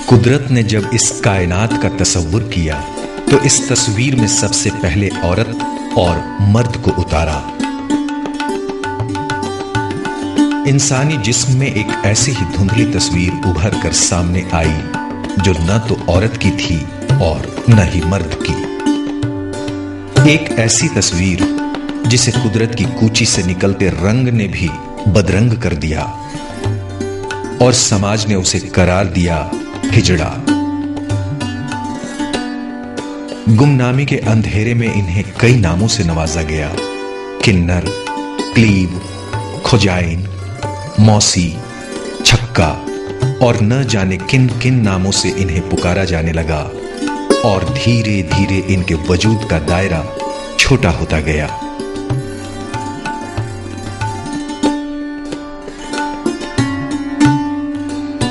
कुदरत ने जब इस कायनात का तसव्वुर किया तो इस तस्वीर में सबसे पहले औरत और मर्द को उतारा। इंसानी जिस्म में एक ऐसी ही धुंधली तस्वीर उभर कर सामने आई जो न तो औरत की थी और न ही मर्द की। एक ऐसी तस्वीर जिसे कुदरत की कूची से निकलते रंग ने भी बदरंग कर दिया और समाज ने उसे करार दिया हिजड़ा। गुमनामी के अंधेरे में इन्हें कई नामों से नवाजा गया। किन्नर, क्लीब, खुजाइन, मौसी, छक्का और न जाने किन किन नामों से इन्हें पुकारा जाने लगा और धीरे धीरे इनके वजूद का दायरा छोटा होता गया।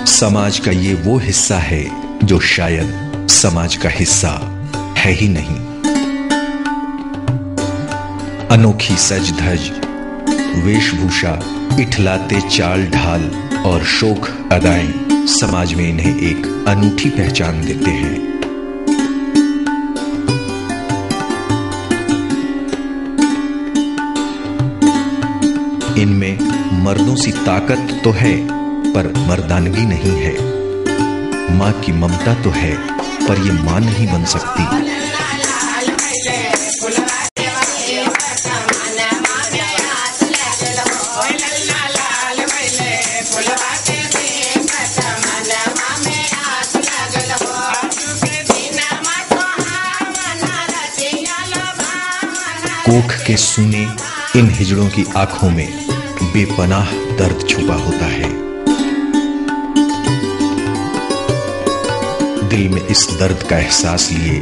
समाज का ये वो हिस्सा है जो शायद समाज का हिस्सा है ही नहीं। अनोखी सज धज, वेशभूषा, इठलाते चाल ढाल और शोक अदाएं समाज में इन्हें एक अनूठी पहचान देते हैं। इनमें मर्दों सी ताकत तो है पर मर्दानगी नहीं है। मां की ममता तो है पर ये मां नहीं बन सकती। कोख के सूने इन हिजड़ों की आंखों में बेपनाह दर्द छुपा होता है। दिल में इस दर्द का एहसास लिए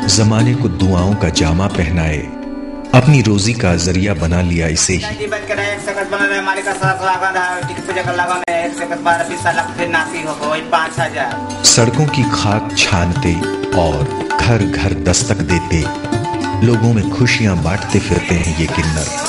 जमाने को दुआओं का जामा पहनाए, अपनी रोजी का जरिया बना लिया इसे ही। सड़कों की खाक छानते और घर घर दस्तक देते लोगों में खुशियां बांटते फिरते हैं ये किन्नर।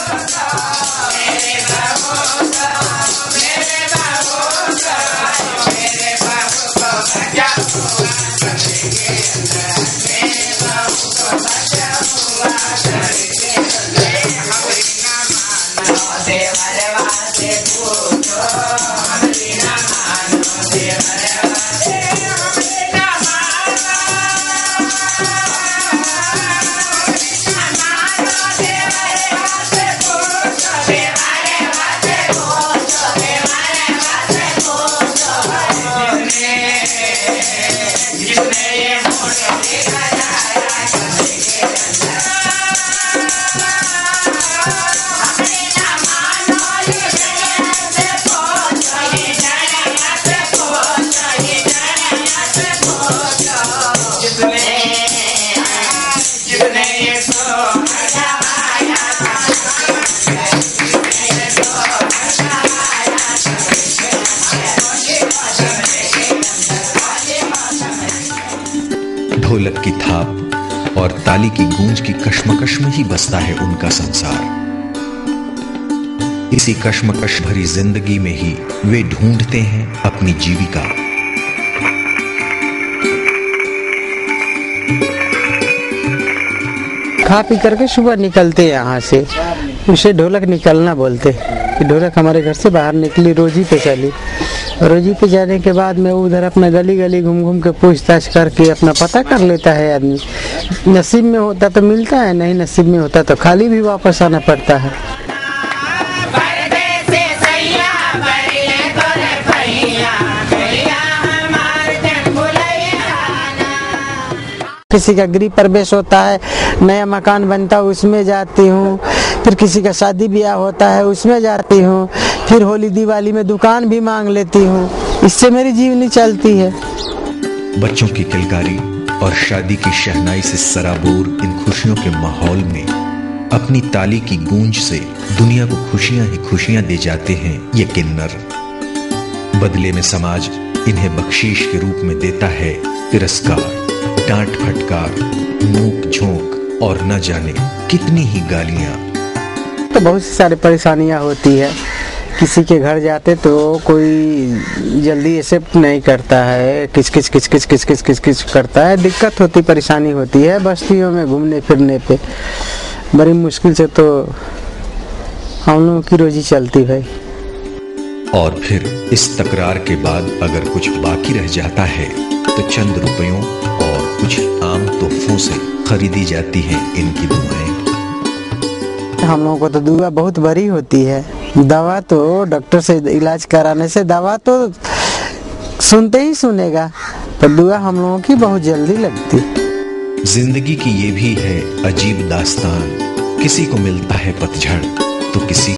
ढोलक की थाप और ताली की गूंज की कश्मकश में ही बसता है उनका संसार। इसी कश्मकश भरी जिंदगी में ही वे ढूंढते हैं अपनी जीविका। खा पी करके सुबह निकलते यहाँ से, उसे ढोलक निकलना बोलते कि ढोलक हमारे घर से बाहर निकली, रोजी पे चली। रोजी पे जाने के बाद में उधर अपना गली गली घूम घूम के पूछताछ करके अपना पता कर लेता है आदमी। नसीब में होता तो मिलता है, नहीं नसीब में होता तो खाली भी वापस आना पड़ता है। किसी का गृह प्रवेश होता है, नया मकान बनता है उसमें जाती हूँ, फिर किसी का शादी ब्याह होता है उसमें जाती हूँ, फिर होली दिवाली में दुकान भी मांग लेती हूँ। इससे मेरी जीवनी चलती है। बच्चों की किलकारी और शादी की शहनाई से सराबोर इन खुशियों के माहौल में अपनी ताली की गूंज से दुनिया को खुशियां ही खुशियां दे जाते हैं ये किन्नर। बदले में समाज इन्हें बख्शीश के रूप में देता है तिरस्कार, डांट फटकार, नोक झोंक और न जाने कितनी ही गालियां। तो बहुत सी सारी परेशानियां होती है, किसी के घर जाते तो कोई जल्दी एक्सेप्ट नहीं करता है, किच करता है, दिक्कत होती, परेशानी होती है बस्तियों में घूमने फिरने पे। बड़ी मुश्किल से तो हम लोगों की रोजी चलती भाई। और फिर इस तकरार के बाद अगर कुछ बाकी रह जाता है तो चंद रुपयों और कुछ आम तोहफों से खरीदी जाती हैं इनकी दुआएं। हम लोगों को तो दुआ बहुत बड़ी होती है। दवा तो डॉक्टर से इलाज कराने से दवा तो सुनते ही सुनेगा, पर दुआ हम लोगों की बहुत जल्दी लगती। जिंदगी की ये भी है अजीब दास्तान, किसी को मिलता है पतझड़ तो किसी